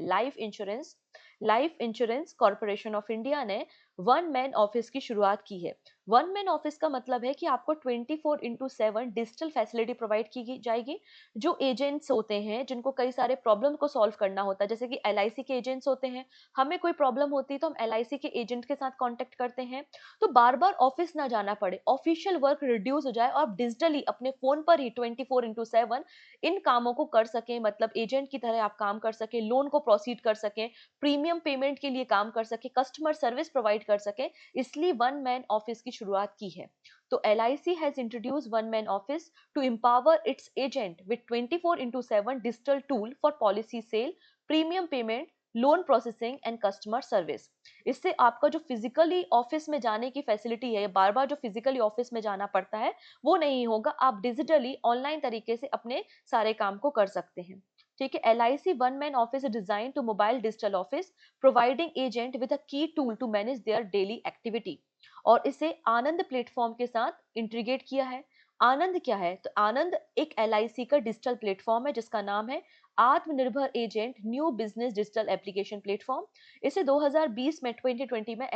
life insurance corporation of India ने वन मैन ऑफिस की शुरुआत की है। वन मैन ऑफिस का मतलब है कि आपको 24/7 डिजिटल फैसिलिटी प्रोवाइड की जाएगी। जो एजेंट्स होते हैं जिनको कई सारे प्रॉब्लम को सॉल्व करना होता है, जैसे कि एलआईसी के एजेंट्स होते हैं, हमें कोई प्रॉब्लम होती है तो हम एलआईसी के एजेंट के साथ कांटेक्ट करते हैं, तो बार बार ऑफिस ना जाना पड़े, ऑफिशियल वर्क रिड्यूस हो जाए और आप डिजिटली अपने फोन पर ही 24/7 इन कामों को कर सकें। मतलब एजेंट की तरह आप काम कर सकें, लोन को प्रोसीड कर सकें, प्रीमियम पेमेंट के लिए काम कर सके, कस्टमर सर्विस प्रोवाइड कर सके, इसलिए वन मैन ऑफिस की शुरुआत की है। तो LIC has introduce one man office to empower its agent with 24/7 digital tool for policy sale, premium payment, loan processing and customer service. इससे आपका जो फिजिकली ऑफिस में जाने की फैसिलिटी है, बार बार जो फिजिकली ऑफिस में जाना पड़ता है वो नहीं होगा, आप डिजिटली ऑनलाइन तरीके से अपने सारे काम को कर सकते हैं। ठीक है। LIC one man office is design to mobile digital office, providing agent with a key tool to manage their daily activity. और इसे आनंद प्लेटफॉर्म के साथ इंटीग्रेट किया है। आनंद क्या है? तो आनंद एक LIC का डिजिटल प्लेटफॉर्म है जिसका नाम है आत्मनिर्भर agent new business digital application platform. इसे 2020 में 2020 में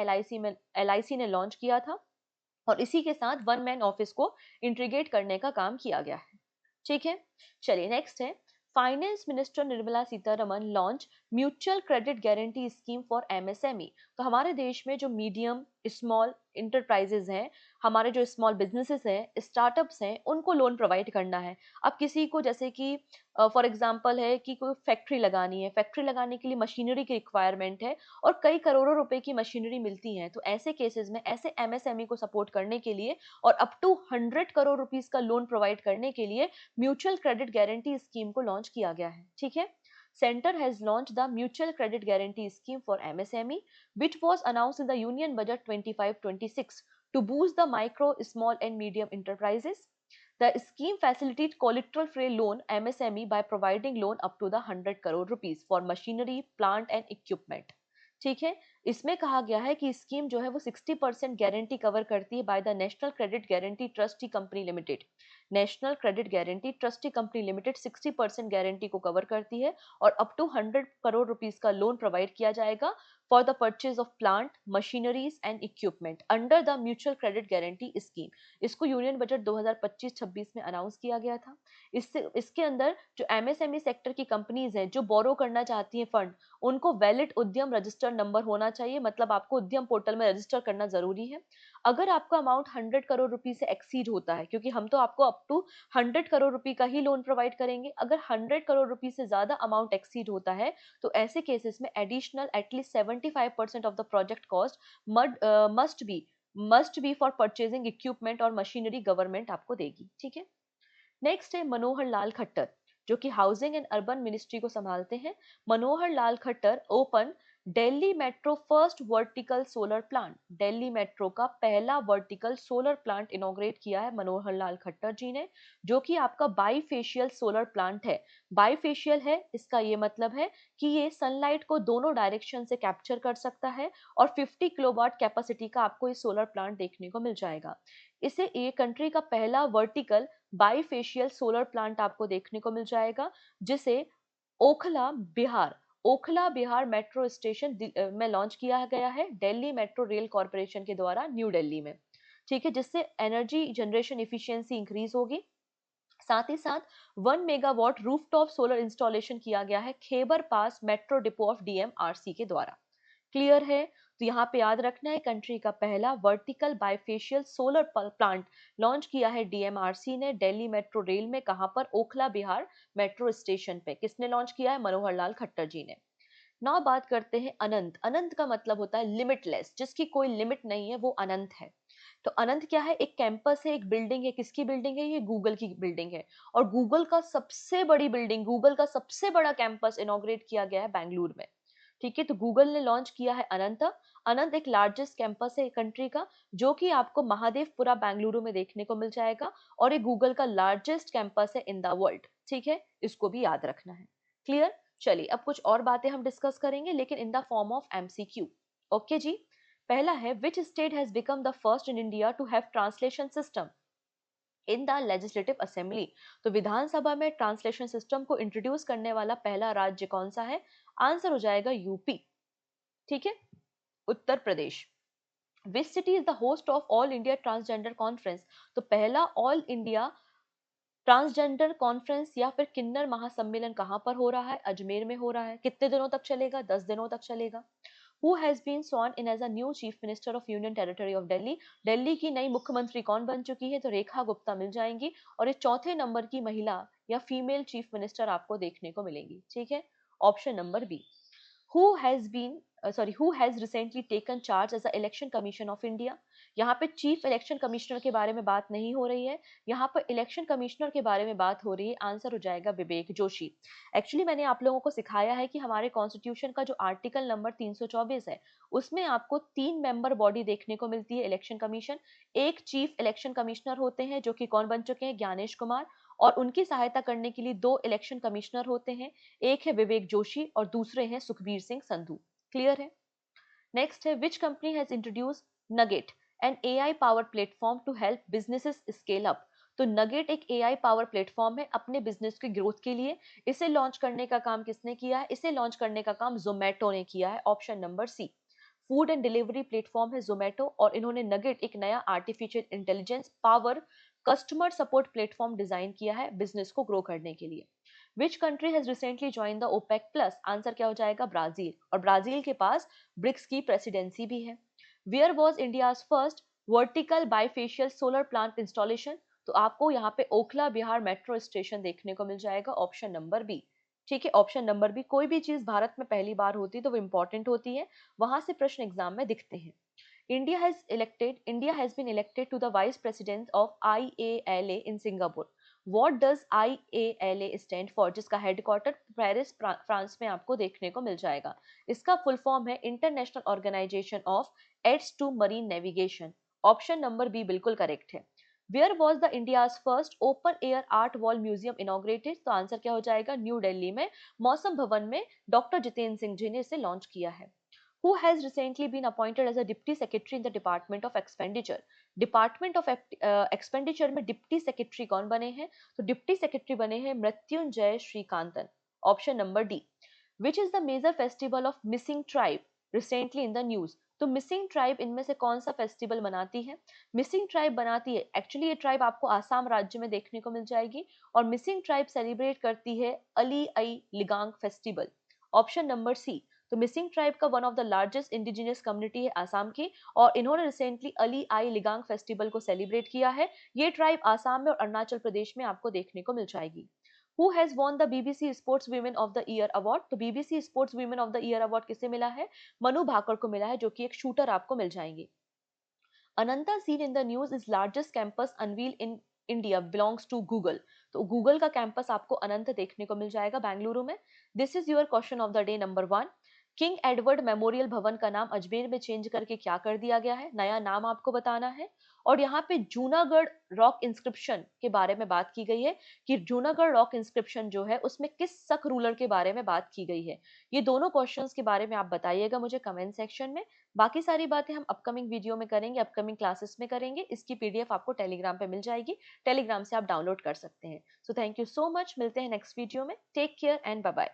LIC ने लॉन्च किया था, और इसी के साथ वन मैन ऑफिस को इंटीग्रेट करने का काम किया गया है। ठीक है। चलिए नेक्स्ट है, finance minister Nirmala Sitharaman launch mutual credit guarantee scheme for MSME। तो हमारे देश में जो मीडियम स्मॉल इंटरप्राइजेज हैं, हमारे जो स्मॉल बिजनेसेस हैं, स्टार्टअप्स हैं, उनको लोन प्रोवाइड करना है। अब किसी को जैसे कि फॉर एग्जांपल है कि कोई फैक्ट्री लगानी है, फैक्ट्री लगाने के लिए मशीनरी की रिक्वायरमेंट है और कई करोड़ों रुपए की मशीनरी मिलती है, तो ऐसे केसेस में ऐसे MSME को सपोर्ट करने के लिए और अप टू 100 करोड़ रुपीस का लोन प्रोवाइड करने के लिए म्यूचुअल क्रेडिट गारंटी स्कीम को लॉन्च किया गया है। ठीक है। Centre has launch the mutual credit guarantee scheme for MSME which was announced in the union budget 25-26 to boost the micro, small and medium enterprises. The scheme facilitates collateral free loan MSME by providing loan up to the 100 crore rupees for machinery, plant and equipment. ठीक है। इसमें कहा गया है कि scheme जो है वो 60% गारंटी कवर करती है by the national credit guarantee trustee company limited. National credit guarantee trustee company limited 60% guarantee को कवर करती है और अप टू 100 करोड़ रुपीस का लोन प्रोवाइड किया जाएगा for the purchase of plant, machineries and equipment under the mutual credit guarantee scheme. इसको union budget 2025-26 में announce किया गया था। इसके अंदर जो MSME सेक्टर की कंपनीज हैं जो बोरो करना चाहती हैं फंड, उनको वैलिड उद्यम रजिस्टर नंबर होना चाहिए, मतलब आपको उद्यम पोर्टल में रजिस्टर करना जरूरी है। अगर आपका अमाउंट 100 करोड़ रुपए से एक्सीड होता है, क्योंकि हम तो आपको अप टू 100 करोड़ रुपए का ही लोन प्रोवाइड करेंगे, अगर 100 करोड़ रुपए से ज्यादा अमाउंट एक्सीड होता है तो ऐसे केसेस में additional at least 75% of the project cost must be for purchasing equipment और मशीनरी गवर्नमेंट आपको देगी। ठीक है। नेक्स्ट है मनोहर लाल खट्टर, जो कि हाउसिंग एंड अर्बन मिनिस्ट्री को संभालते हैं। Manohar Lal Khattar open Delhi metro first vertical solar plant, Delhi metro का पहला वर्टिकल सोलर प्लांट इनॉग्रेट किया है मनोहर लाल खट्टर जी ने, जो कि आपका बाईफेशियल सोलर प्लांट है। बाईफेशियल है, इसका ये मतलब है कि ये सनलाइट को दोनों डायरेक्शन से कैप्चर कर सकता है और 50 किलोवाट कैपेसिटी का आपको ये सोलर प्लांट देखने को मिल जाएगा। इसे ये कंट्री का पहला वर्टिकल बाईफेशियल सोलर प्लांट आपको देखने को मिल जाएगा, जिसे ओखला बिहार मेट्रो स्टेशन में लॉन्च किया गया है दिल्ली मेट्रो रेल कॉरपोरेशन के द्वारा न्यू दिल्ली में। ठीक है, जिससे एनर्जी जनरेशन इफिशियंसी इंक्रीज होगी। साथ ही साथ 1 मेगावाट रूफटॉप सोलर इंस्टॉलेशन किया गया है खेबर पास मेट्रो डिपो ऑफ डीएमआरसी के द्वारा। क्लियर है? तो यहाँ पे याद रखना है, कंट्री का पहला vertical bifacial solar plant launch किया है डीएमआरसी ने दिल्ली मेट्रो रेल में। कहां पर? ओखला बिहार मेट्रो स्टेशन पे। किसने लॉन्च किया है? मनोहर लाल खट्टर जी ने। नाउ बात करते हैं अनंत। अनंत का मतलब होता है लिमिटलेस, जिसकी कोई लिमिट नहीं है वो अनंत है। तो अनंत क्या है? एक कैंपस है, एक बिल्डिंग है। किसकी बिल्डिंग है? ये गूगल की बिल्डिंग है। और गूगल का सबसे बड़ी बिल्डिंग, गूगल का सबसे बड़ा कैंपस इनॉग्रेट किया गया है बेंगलुरु में। ठीक है, तो गूगल ने लॉन्च किया है अनंत। अनंत एक लार्जेस्ट कैंपस है कंट्री का, जो कि आपको महादेवपुरा बेंगलुरु में देखने को मिल जाएगा, और ये गूगल का लार्जेस्ट कैंपस है इन द वर्ल्ड। ठीक है, इसको भी याद रखना है। क्लियर? चलिए अब कुछ और बातें हम डिस्कस करेंगे, लेकिन in the form of MCQ. Okay जी। पहला है, which state has become the first in India to have translation system in the legislative assembly? तो विधानसभा में ट्रांसलेशन सिस्टम को इंट्रोड्यूस करने वाला पहला राज्य कौन सा है? आंसर हो जाएगा यूपी। ठीक है, Uttar Pradesh. Which city is the host of all India transgender conference? तो पहला ऑल इंडिया ट्रांसजेंडर कॉन्फ्रेंस या फिर किन्नर महासम्मेलन कहां पर हो रहा है? अजमेर में हो रहा है। कितने दिनों तक चलेगा? 10 दिनों तक चलेगा। Who has been sworn in as a new chief minister of Union Territory of Delhi? Delhi की नई मुख्यमंत्री कौन बन चुकी है? तो रेखा गुप्ता मिल जाएंगी, और ये चौथे नंबर की महिला या फीमेल चीफ मिनिस्टर आपको देखने को मिलेंगी। ठीक है, option number B. Who has recently taken charge as the Election Commission of India? यहाँ पे चीफ इलेक्शन कमिश्नर के बारे में बात नहीं हो रही है, यहाँ पर इलेक्शन कमिश्नर के बारे में बात हो रही है। आंसर हो जाएगा विवेक जोशी। एक्चुअली मैंने आप लोगों को सिखाया है कि हमारे कॉन्स्टिट्यूशन का जो आर्टिकल नंबर 324 है, उसमें आपको 3 मेंबर बॉडी देखने को मिलती है इलेक्शन कमीशन। एक चीफ इलेक्शन कमिश्नर होते हैं, जो कि कौन बन चुके हैं? ज्ञानेश कुमार। और उनकी सहायता करने के लिए 2 इलेक्शन कमिश्नर होते हैं, एक है विवेक जोशी और दूसरे हैं सुखबीर सिंह संधू। क्लियर है? नेक्स्ट है, which company has introduce Nugget an AI power platform to help businesses scale up? तो नगेट एक एआई पावर प्लेटफॉर्म है अपने बिजनेस की ग्रोथ के लिए। इसे लॉन्च करने का काम किसने किया है? इसे लॉन्च करने का काम जोमेटो ने किया है। Option number C. Food and delivery platform है जोमेटो, और इन्होंने नगेट एक नया artificial intelligence power customer support platform design किया है बिजनेस को ग्रो करने के लिए। Which country has recently join the OPEC plus? Answer क्या हो जाएगा? ब्राजील। और ब्राजील के पास ब्रिक्स की प्रेसिडेंसी भी है। Where was India's first vertical bifacial solar plant installation? तो आपको यहाँ पे ओखला बिहार मेट्रो स्टेशन देखने को मिल जाएगा। Option number B. ठीक है, ऑप्शन नंबर बी। कोई भी चीज भारत में पहली बार होती है तो वो इंपॉर्टेंट होती है, वहां से प्रश्न एग्जाम में दिखते हैं। India has been elected to the vice president of IALA in Singapore. What does IALA stand for? जिसका हेडक्वार्टर पेरिस फ्रांस में आपको देखने को मिल जाएगा। इसका फुल फॉर्म है international organisation of ads to marine Navigation. Option number B बिल्कुल करेक्ट है। Where was the India's first open air art wall museum inaugurated? तो आंसर क्या हो जाएगा? न्यू दिल्ली में मौसम भवन में डॉक्टर जितेंद्र सिंह जी ने इसे लॉन्च किया है। Who has recently been appointed as a Deputy Secretary in the Department of Expenditure? Department of Expenditure में डिप्टी सेक्रेटरी कौन बने हैं? तो डिप्टी सेक्रेटरी बने हैं Mrityunjay Srikantan. Option number D. Which is the major festival of missing tribe recently in the news? तो Mising tribe इनमें से कौन सा फेस्टिवल मनाती है? मिसिंग ट्राइब बनाती है, एक्चुअली ये ट्राइब आपको आसाम राज्य में देखने को मिल जाएगी, और मिसिंग ट्राइब सेलिब्रेट करती है Ali Aye Ligang festival. Option number C. तो मिसिंग ट्राइब का one of the largest indigenous community है आसाम की, और इन्होंने रिसेंटली अली आई लिगांग फेस्टिवल को सेलिब्रेट किया है। ये ट्राइब आसाम में और अरुणाचल प्रदेश में आपको देखने को मिल जाएगी। Who has won the BBC sports women of the year award? तो BBC sports women of the year award किसे मिला है? मनु भाकर को मिला है, जो कि एक शूटर आपको मिल जाएंगे। अनंता seen in the news is largest campus unveiled in India belongs to Google। तो गूगल का कैंपस आपको अनंत देखने को मिल जाएगा बेंगलुरु में। This is your question of the day number 1। King Edward memorial भवन का नाम अजमेर में चेंज करके क्या कर दिया गया है? नया नाम आपको बताना है। और यहाँ पे जूनागढ़ रॉक इंस्क्रिप्शन के बारे में बात की गई है कि जूनागढ़ रॉक इंस्क्रिप्शन जो है उसमें किस सक रूलर के बारे में बात की गई है। ये दोनों क्वेश्चंस के बारे में आप बताइएगा मुझे कमेंट सेक्शन में। बाकी सारी बातें हम अपकमिंग वीडियो में करेंगे, अपकमिंग क्लासेस में करेंगे। इसकी पीडीएफ आपको टेलीग्राम पे मिल जाएगी, टेलीग्राम से आप डाउनलोड कर सकते हैं। So thank you so much, मिलते हैं नेक्स्ट वीडियो में। Take care and bye bye.